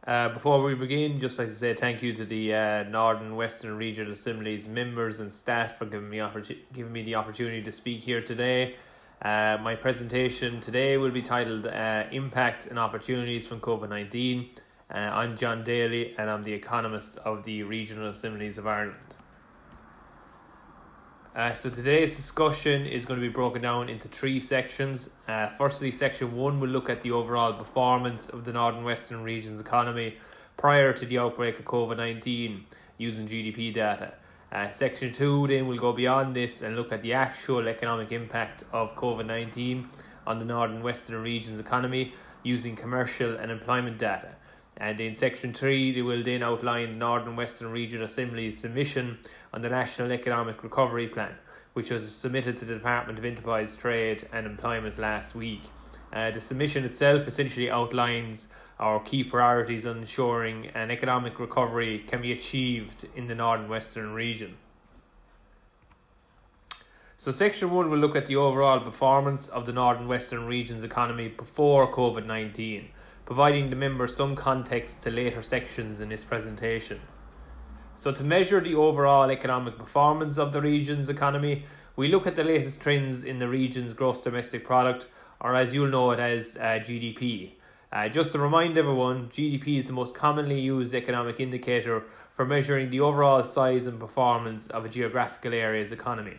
Before we begin, just like to say thank you to the Northern Western Regional Assemblies members and staff for giving me the opportunity to speak here today. My presentation today will be titled Impact and Opportunities from COVID-19. I'm John Daly and I'm the Economist of the Regional Assemblies of Ireland. So today's discussion is going to be broken down into three sections. Firstly, section 1 will look at the overall performance of the Northern Western region's economy prior to the outbreak of COVID-19 using GDP data. Section 2 then will go beyond this and look at the actual economic impact of COVID-19 on the Northern Western region's economy using commercial and employment data. And in Section 3, they will then outline the Northern Western Regional Assembly's submission on the National Economic Recovery Plan, which was submitted to the Department of Enterprise, Trade and Employment last week. The submission itself essentially outlines our key priorities on ensuring an economic recovery can be achieved in the Northern Western region. So Section 1 will look at the overall performance of the Northern Western region's economy before COVID-19, providing the members some context to later sections in this presentation. So to measure the overall economic performance of the region's economy, we look at the latest trends in the region's gross domestic product, or as you'll know it as GDP. Just to remind everyone, GDP is the most commonly used economic indicator for measuring the overall size and performance of a geographical area's economy.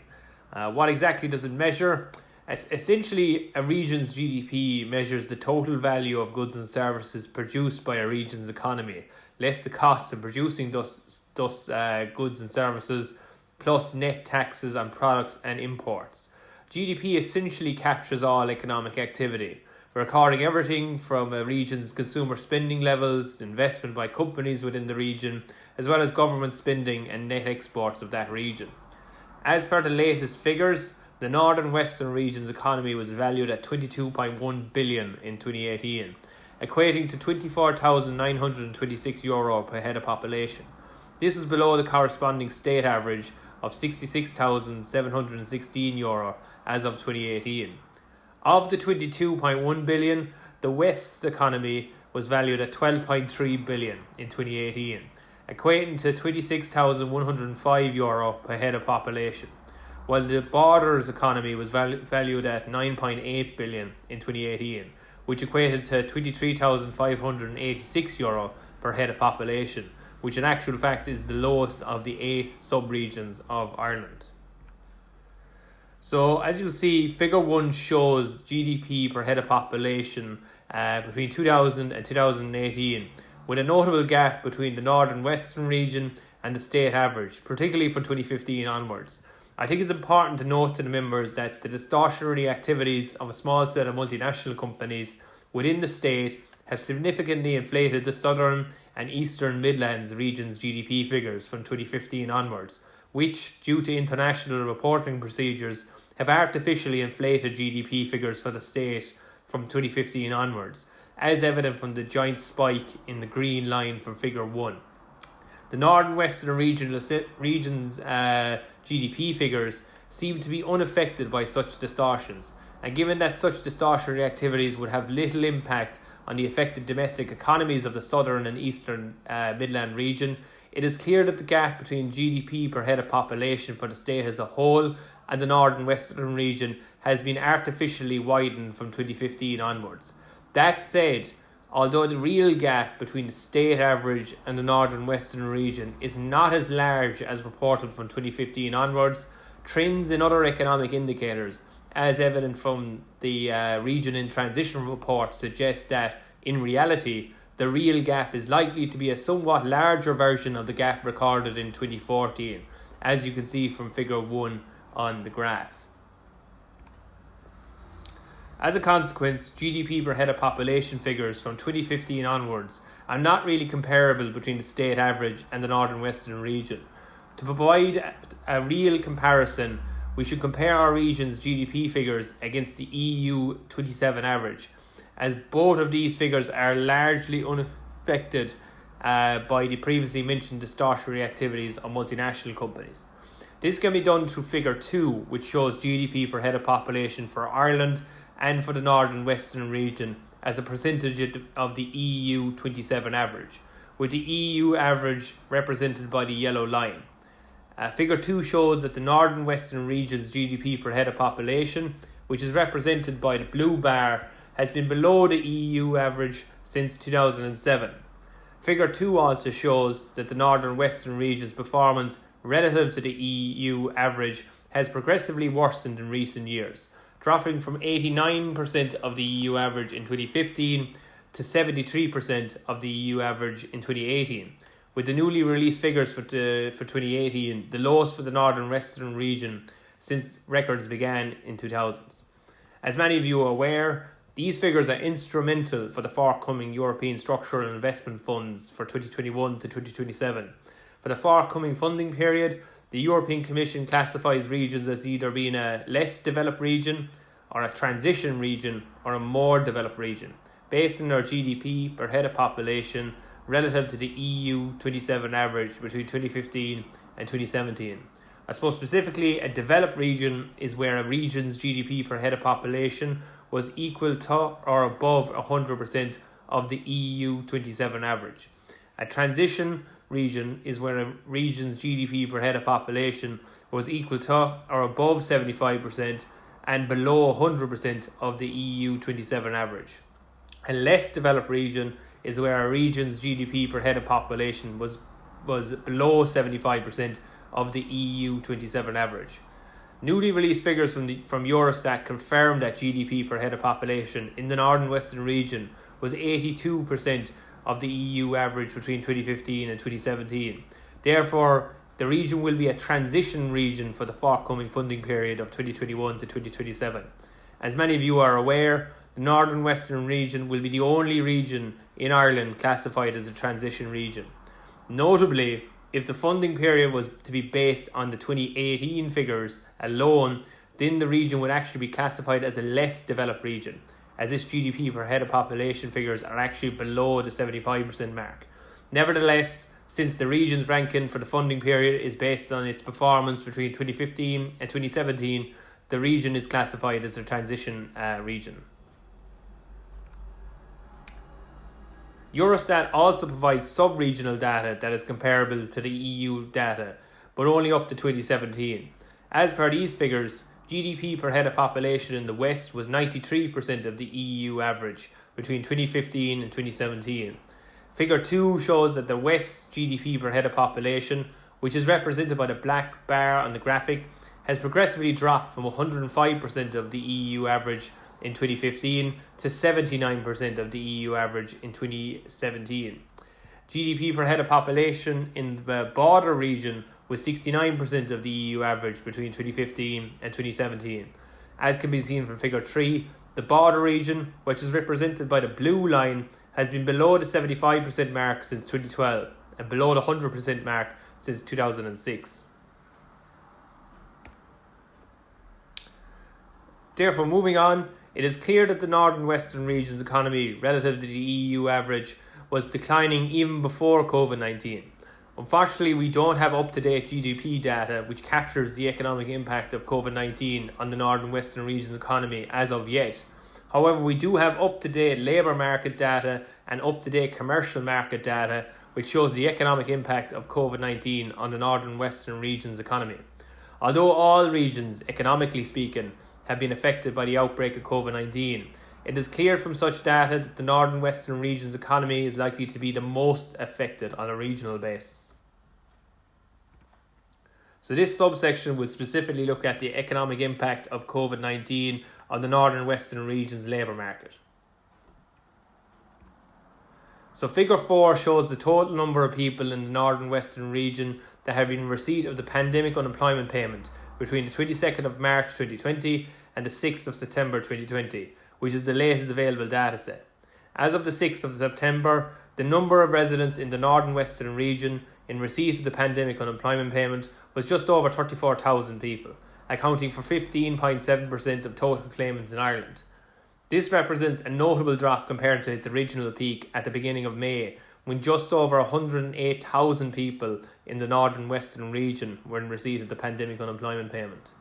What exactly does it measure? Essentially, a region's GDP measures the total value of goods and services produced by a region's economy, less the costs of producing those goods and services, plus net taxes on products and imports. GDP essentially captures all economic activity, recording everything from a region's consumer spending levels, investment by companies within the region, as well as government spending and net exports of that region. As per the latest figures, the Northern Western region's economy was valued at €22.1 billion in 2018, equating to €24,926 per head of population. This was below the corresponding state average of €66,716 as of 2018. Of the €22.1 billion, the West's economy was valued at €12.3 billion in 2018, equating to €26,105 per head of population, while the Borders economy was valued at €9.8 billion in 2018, which equated to €23,586 per head of population, which in actual fact is the lowest of the 8 sub-regions of Ireland. So as you'll see, figure 1 shows GDP per head of population between 2000 and 2018, with a notable gap between the Northern Western region and the state average, particularly from 2015 onwards. I think it's important to note to the members that the distortionary activities of a small set of multinational companies within the state have significantly inflated the Southern and Eastern Midlands region's GDP figures from 2015 onwards, which, due to international reporting procedures, have artificially inflated GDP figures for the state from 2015 onwards, as evident from the giant spike in the green line from figure 1. The Northern Western region's GDP figures seem to be unaffected by such distortions, and given that such distortionary activities would have little impact on the affected domestic economies of the Southern and Eastern Midland region, it is clear that the gap between GDP per head of population for the state as a whole and the Northern Western region has been artificially widened from 2015 onwards. That said, although the real gap between the state average and the Northern Western region is not as large as reported from 2015 onwards, trends in other economic indicators, as evident from the Region in Transition report, suggest that, in reality, the real gap is likely to be a somewhat larger version of the gap recorded in 2014, as you can see from figure 1 on the graph. As a consequence, GDP per head of population figures from 2015 onwards are not really comparable between the state average and the Northern Western region. To provide a real comparison, we should compare our region's GDP figures against the EU 27 average, as both of these figures are largely unaffected by the previously mentioned distortionary activities of multinational companies. This can be done through figure 2, which shows GDP per head of population for Ireland and for the Northern Western region as a percentage of the EU 27 average, with the EU average represented by the yellow line. Figure 2 shows that the Northern Western region's GDP per head of population, which is represented by the blue bar, has been below the EU average since 2007. Figure 2 also shows that the Northern Western region's performance relative to the EU average has progressively worsened in recent years, dropping from 89% of the EU average in 2015 to 73% of the EU average in 2018. With the newly released figures for 2018, the lowest for the Northern Western region since records began in 2000. As many of you are aware, these figures are instrumental for the forthcoming European Structural and Investment Funds for 2021 to 2027. For the forthcoming funding period, the European Commission classifies regions as either being a less developed region, or a transition region, or a more developed region, based on their GDP per head of population relative to the EU 27 average between 2015 and 2017. I suppose specifically, a developed region is where a region's GDP per head of population was equal to or above 100% of the EU 27 average. A transition region is where a region's GDP per head of population was equal to or above 75% and below 100% of the EU 27 average. A less developed region is where a region's GDP per head of population was below 75% of the EU 27 average. Newly released figures from Eurostat confirm that GDP per head of population in the Northern Western region was 82% of the EU average between 2015 and 2017. Therefore, the region will be a transition region for the forthcoming funding period of 2021 to 2027. As many of you are aware, the Northern Western region will be the only region in Ireland classified as a transition region. Notably, if the funding period was to be based on the 2018 figures alone, then the region would actually be classified as a less developed region, as its GDP per head of population figures are actually below the 75% mark. Nevertheless, since the region's ranking for the funding period is based on its performance between 2015 and 2017, the region is classified as a transition region. Eurostat also provides sub-regional data that is comparable to the EU data, but only up to 2017. As per these figures, GDP per head of population in the West was 93% of the EU average between 2015 and 2017. Figure 2 shows that the West's GDP per head of population, which is represented by the black bar on the graphic, has progressively dropped from 105% of the EU average in 2015 to 79% of the EU average in 2017. GDP per head of population in the border region was 69% of the EU average between 2015 and 2017. As can be seen from figure 3, the border region, which is represented by the blue line, has been below the 75% mark since 2012 and below the 100% mark since 2006. Therefore, moving on, it is clear that the Northern Western region's economy relative to the EU average was declining even before COVID-19. Unfortunately, we don't have up-to-date GDP data which captures the economic impact of COVID-19 on the Northern Western region's economy as of yet. However, we do have up-to-date labour market data and up-to-date commercial market data which shows the economic impact of COVID-19 on the Northern Western region's economy. Although all regions, economically speaking, have been affected by the outbreak of COVID-19, it is clear from such data that the Northern Western region's economy is likely to be the most affected on a regional basis. So this subsection will specifically look at the economic impact of COVID-19 on the Northern Western region's labour market. So figure 4 shows the total number of people in the Northern Western region that have been in receipt of the pandemic unemployment payment between the 22nd of March 2020 and the 6th of September 2020, which is the latest available dataset. As of the 6th of September, the number of residents in the Northern Western region in receipt of the pandemic unemployment payment was just over 34,000 people, accounting for 15.7% of total claimants in Ireland. This represents a notable drop compared to its original peak at the beginning of May, when just over 108,000 people in the Northern Western region were in receipt of the pandemic unemployment payment.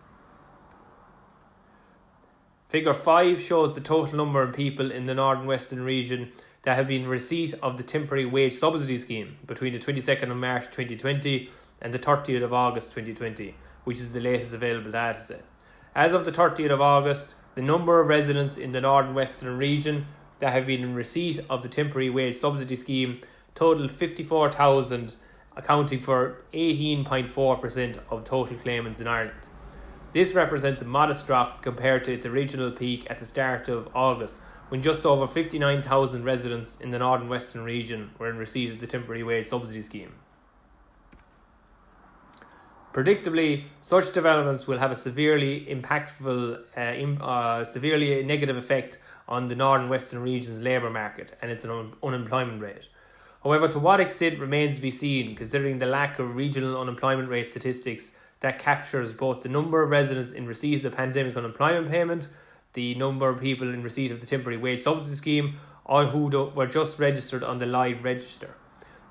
Figure 5 shows the total number of people in the North and Western region that have been in receipt of the temporary wage subsidy scheme between the 22nd of March 2020 and the 30th of August 2020, which is the latest available data set. As of the 30th of August, the number of residents in the North and Western region that have been in receipt of the temporary wage subsidy scheme totaled 54,000, accounting for 18.4% of total claimants in Ireland. This represents a modest drop compared to its original peak at the start of August, when just over 59,000 residents in the North and Western region were in receipt of the temporary wage subsidy scheme. Predictably, such developments will have a severely negative effect on the North and Western region's labour market and its unemployment rate. However, to what extent remains to be seen, considering the lack of regional unemployment rate statistics that captures both the number of residents in receipt of the pandemic unemployment payment, the number of people in receipt of the temporary wage subsidy scheme, or who were just registered on the live register.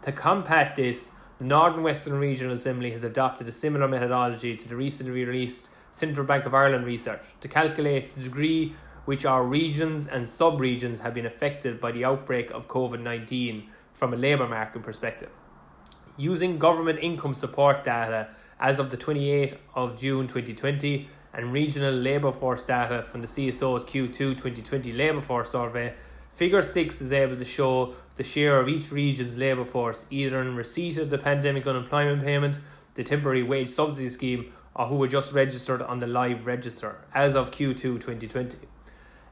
To combat this, the North and Western Regional Assembly has adopted a similar methodology to the recently released Central Bank of Ireland research to calculate the degree which our regions and sub-regions have been affected by the outbreak of COVID-19 from a labour market perspective. Using government income support data as of the 28th of June 2020 and regional labour force data from the CSO's Q2 2020 labour force survey, Figure 6 is able to show the share of each region's labour force either in receipt of the pandemic unemployment payment, the temporary wage subsidy scheme, or who were just registered on the live register as of Q2 2020.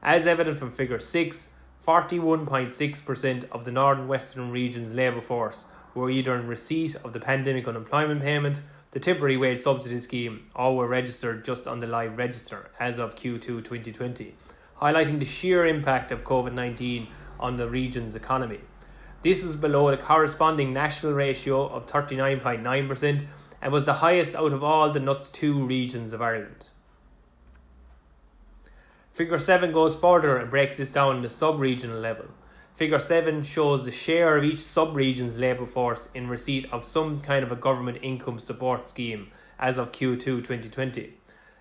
As evident from Figure 6, 41.6% of the North and Western region's labour force were either in receipt of the pandemic unemployment payment, the temporary wage subsidy scheme, or were registered just on the live register as of Q2 2020, highlighting the sheer impact of COVID-19 on the region's economy. This was below the corresponding national ratio of 39.9% and was the highest out of all the NUTS 2 regions of Ireland. Figure 7 goes further and breaks this down at a sub-regional level. Figure 7 shows the share of each sub-region's labour force in receipt of some kind of a government income support scheme as of Q2 2020.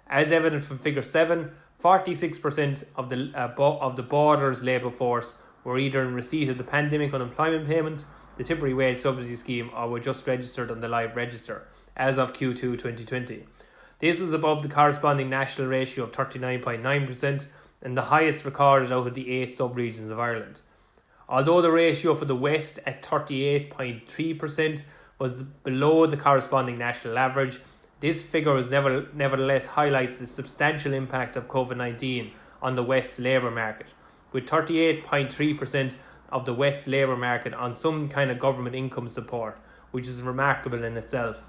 As evident from Figure 7, 46% of the Borders labour force were either in receipt of the pandemic unemployment payment, the temporary wage subsidy scheme, or were just registered on the live register as of Q2 2020. This was above the corresponding national ratio of 39.9% and the highest recorded out of the 8 sub-regions of Ireland. Although the ratio for the West at 38.3% was below the corresponding national average, this figure nevertheless highlights the substantial impact of COVID-19 on the West's labour market, with 38.3% of the West's labour market on some kind of government income support, which is remarkable in itself.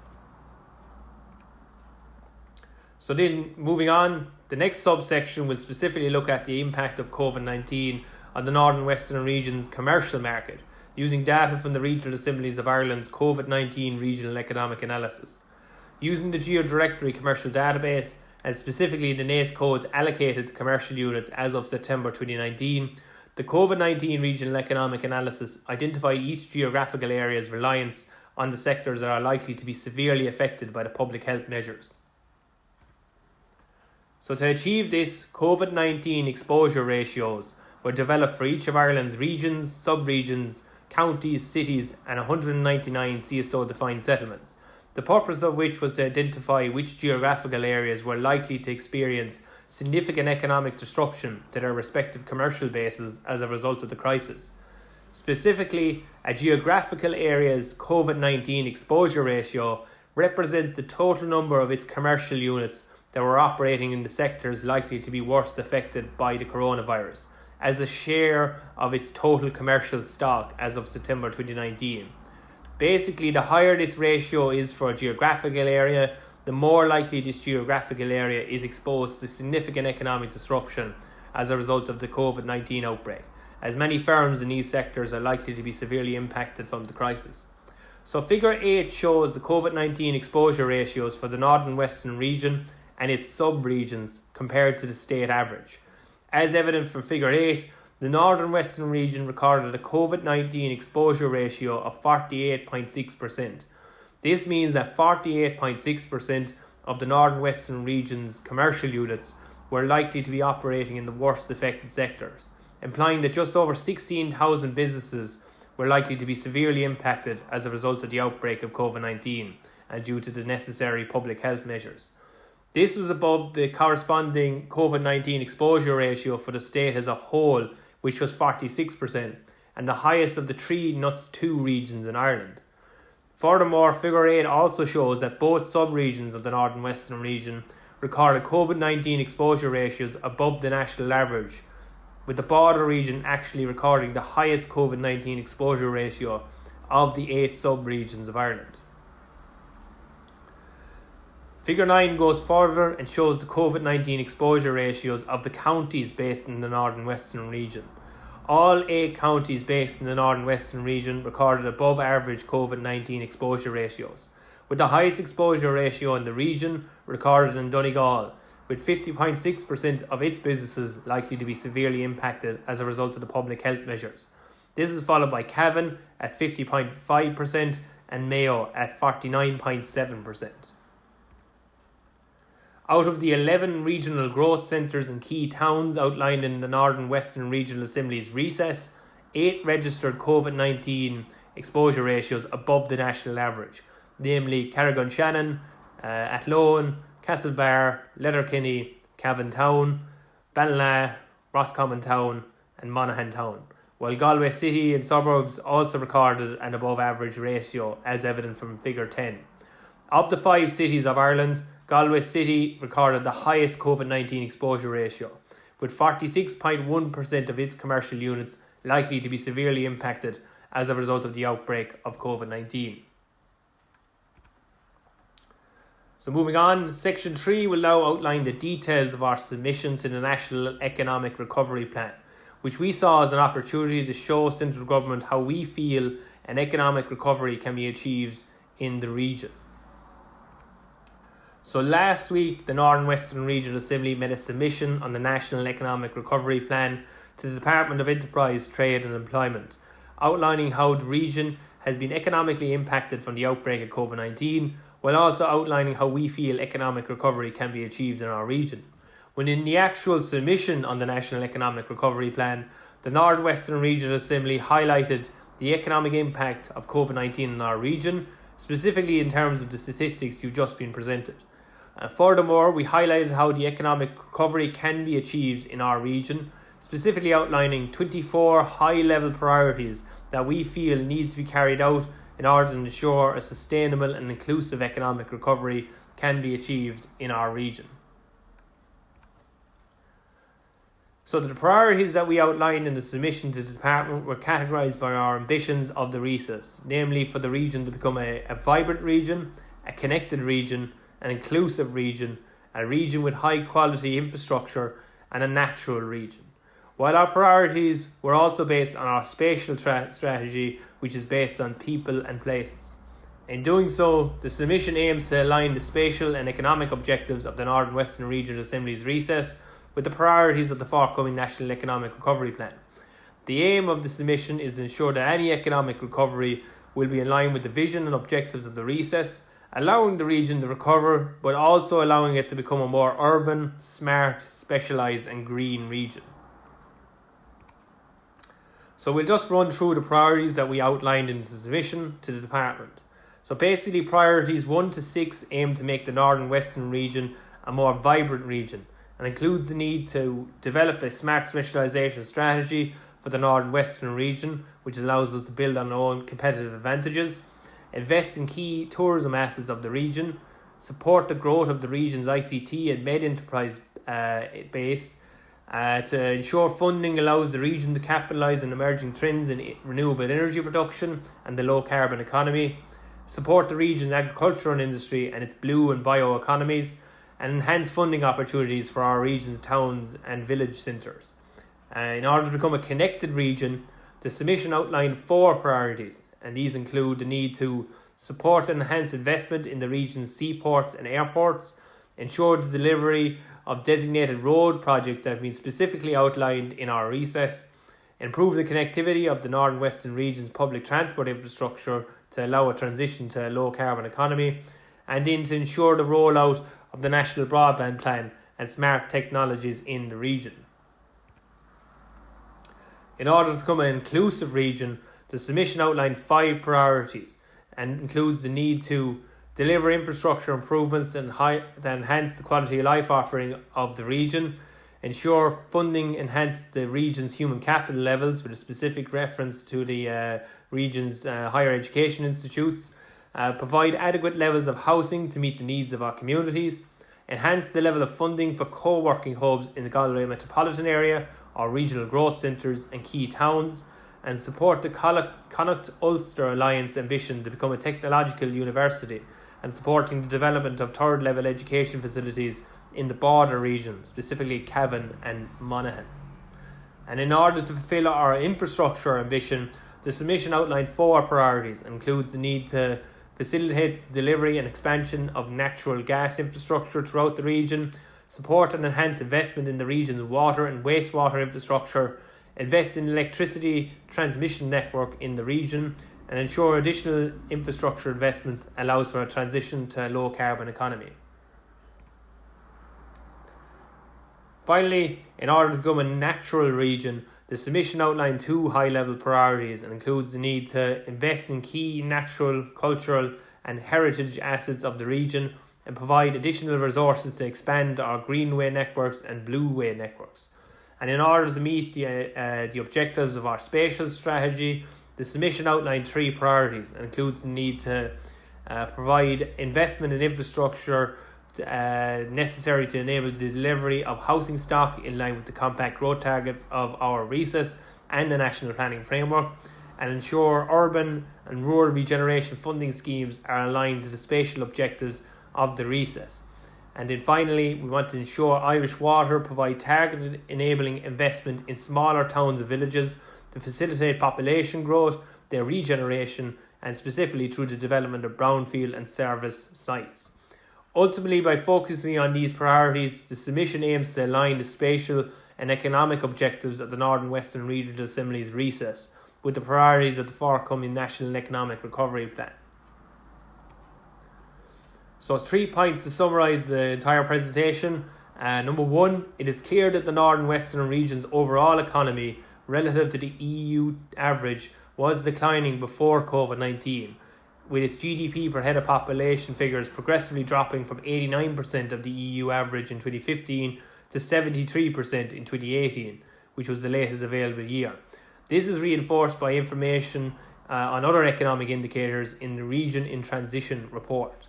So then, moving on, the next subsection will specifically look at the impact of COVID-19 on the North and Western region's commercial market, using data from the Regional Assemblies of Ireland's COVID-19 Regional Economic Analysis. Using the Geodirectory Commercial Database, and specifically the NACE codes allocated to commercial units as of September 2019, the COVID-19 Regional Economic Analysis identified each geographical area's reliance on the sectors that are likely to be severely affected by the public health measures. So to achieve this, COVID-19 exposure ratios were developed for each of Ireland's regions, sub-regions, counties, cities and 199 CSO-defined settlements, the purpose of which was to identify which geographical areas were likely to experience significant economic disruption to their respective commercial bases as a result of the crisis. Specifically, a geographical area's COVID-19 exposure ratio represents the total number of its commercial units that were operating in the sectors likely to be worst affected by the coronavirus, as a share of its total commercial stock as of September 2019. Basically, the higher this ratio is for a geographical area, the more likely this geographical area is exposed to significant economic disruption as a result of the COVID-19 outbreak, as many firms in these sectors are likely to be severely impacted from the crisis. So Figure 8 shows the COVID-19 exposure ratios for the North and Western region and its sub-regions compared to the state average. As evident from Figure 8, the North and Western region recorded a COVID-19 exposure ratio of 48.6%. This means that 48.6% of the North and Western region's commercial units were likely to be operating in the worst affected sectors, implying that just over 16,000 businesses were likely to be severely impacted as a result of the outbreak of COVID-19 and due to the necessary public health measures. This was above the corresponding COVID-19 exposure ratio for the state as a whole, which was 46%, and the highest of the three NUTS 2 regions in Ireland. Furthermore, Figure 8 also shows that both sub-regions of the Northern Western region recorded COVID-19 exposure ratios above the national average, with the border region actually recording the highest COVID-19 exposure ratio of the 8 sub-regions of Ireland. Figure 9 goes further and shows the COVID-19 exposure ratios of the counties based in the Northern Western region. All 8 counties based in the Northern Western region recorded above average COVID-19 exposure ratios, with the highest exposure ratio in the region recorded in Donegal, with 50.6% of its businesses likely to be severely impacted as a result of the public health measures. This is followed by Cavan at 50.5% and Mayo at 49.7%. Out of the 11 regional growth centres and key towns outlined in the Northern Western Regional Assemblies recess, 8 registered COVID-19 exposure ratios above the national average, namely Carrick-on-Shannon, Athlone, Castlebar, Letterkenny, Cavan Town, Ballina, Roscommon Town and Monaghan Town, while Galway City and suburbs also recorded an above average ratio as evident from Figure 10. Of the 5 cities of Ireland, Galway City recorded the highest COVID-19 exposure ratio, with 46.1% of its commercial units likely to be severely impacted as a result of the outbreak of COVID-19. So moving on, Section 3 will now outline the details of our submission to the National Economic Recovery Plan, which we saw as an opportunity to show central government how we feel an economic recovery can be achieved in the region. So last week, the Northern Western Regional Assembly made a submission on the National Economic Recovery Plan to the Department of Enterprise, Trade and Employment, outlining how the region has been economically impacted from the outbreak of COVID-19, while also outlining how we feel economic recovery can be achieved in our region. When in the actual submission on the National Economic Recovery Plan, the Northern Western Regional Assembly highlighted the economic impact of COVID-19 in our region, specifically in terms of the statistics you've just been presented. Furthermore, we highlighted how the economic recovery can be achieved in our region, specifically outlining 24 high-level priorities that we feel need to be carried out in order to ensure a sustainable and inclusive economic recovery can be achieved in our region. So the priorities that we outlined in the submission to the department were categorised by our ambitions of the recess, namely for the region to become a vibrant region, a connected region, an inclusive region, a region with high quality infrastructure and a natural region. While our priorities were also based on our spatial strategy, which is based on people and places. In doing so, the submission aims to align the spatial and economic objectives of the Northern Western Regional Assembly's recess with the priorities of the forthcoming National Economic Recovery Plan. The aim of the submission is to ensure that any economic recovery will be in line with the vision and objectives of the recess, allowing the region to recover, but also allowing it to become a more urban, smart, specialised and green region. So we'll just run through the priorities that we outlined in the submission to the department. So basically priorities 1 to 6 aim to make the Northern Western region a more vibrant region and includes the need to develop a smart specialisation strategy for the Northern Western region, which allows us to build on our own competitive advantages, invest in key tourism assets of the region, support the growth of the region's ICT and med enterprise base, to ensure funding allows the region to capitalise on emerging trends in renewable energy production and the low carbon economy, support the region's agricultural industry and its blue and bio economies, and enhance funding opportunities for our region's towns and village centres. In order to become a connected region, the submission outlined 4 priorities, and these include the need to support and enhance investment in the region's seaports and airports, ensure the delivery of designated road projects that have been specifically outlined in our recess, improve the connectivity of the Northern Western region's public transport infrastructure to allow a transition to a low carbon economy, and then to ensure the rollout of the National Broadband Plan and smart technologies in the region. In order to become an inclusive region, the submission outlined 5 priorities and includes the need to deliver infrastructure improvements that enhance the quality of life offering of the region, ensure funding enhance the region's human capital levels with a specific reference to the region's higher education institutes, provide adequate levels of housing to meet the needs of our communities, enhance the level of funding for co-working hubs in the Galway metropolitan area or regional growth centres and key towns, and support the Connacht-Ulster Alliance ambition to become a technological university and supporting the development of third-level education facilities in the border region, specifically Cavan and Monaghan. And in order to fulfil our infrastructure ambition, the submission outlined 4 priorities and includes the need to facilitate the delivery and expansion of natural gas infrastructure throughout the region, support and enhance investment in the region's water and wastewater infrastructure, invest in electricity transmission network in the region, and ensure additional infrastructure investment allows for a transition to a low carbon economy. Finally, in order to become a natural region, the submission outlined 2 high-level priorities and includes the need to invest in key natural, cultural and heritage assets of the region and provide additional resources to expand our greenway networks and blueway networks. And in order to meet the objectives of our spatial strategy, the submission outlined 3 priorities and includes the need to provide investment in infrastructure necessary to enable the delivery of housing stock in line with the compact growth targets of our recess and the National Planning Framework, and ensure urban and rural regeneration funding schemes are aligned to the spatial objectives of the recess. And then finally, we want to ensure Irish Water provide targeted enabling investment in smaller towns and villages to facilitate population growth, their regeneration, and specifically through the development of brownfield and service sites. Ultimately, by focusing on these priorities, the submission aims to align the spatial and economic objectives of the Northern Western Regional Assemblies recess with the priorities of the forthcoming National Economic Recovery Plan. So 3 points to summarise the entire presentation. Number 1, it is clear that the Northern Western region's overall economy relative to the EU average was declining before COVID-19, with its GDP per head of population figures progressively dropping from 89% of the EU average in 2015 to 73% in 2018, which was the latest available year. This is reinforced by information on other economic indicators in the Region in Transition report.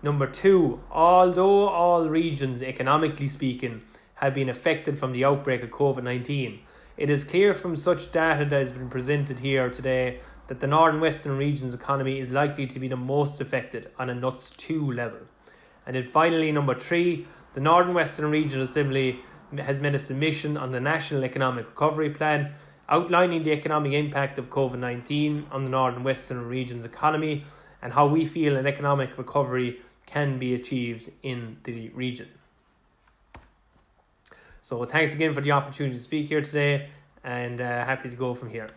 Number 2, although all regions, economically speaking, have been affected from the outbreak of COVID-19, it is clear from such data that has been presented here today that the Northern Western region's economy is likely to be the most affected on a NUTS 2 level. And then finally, number 3, the Northern Western Regional Assembly has made a submission on the National Economic Recovery Plan, outlining the economic impact of COVID-19 on the Northern Western region's economy and how we feel an economic recovery can be achieved in the region. So thanks again for the opportunity to speak here today, and happy to go from here.